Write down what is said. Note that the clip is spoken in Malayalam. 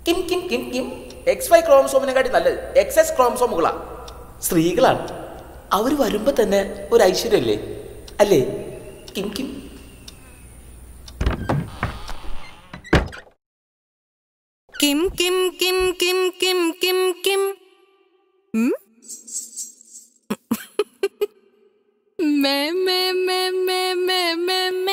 കിം കിം കിം കിം XY ക്രോമസോമിനെക്കാട്ടി നല്ലത് XX ക്രോമസോമുകളാ. സ്ത്രീകളാണ്. അവർ വരുമ്പോ തന്നെ ഒരു ഐശ്വര്യല്ലേ അല്ലേ? കിം കിം. കിം കിം കിം കിം കിം കിം കിം. മേ മേ മേ മേ മേ മേ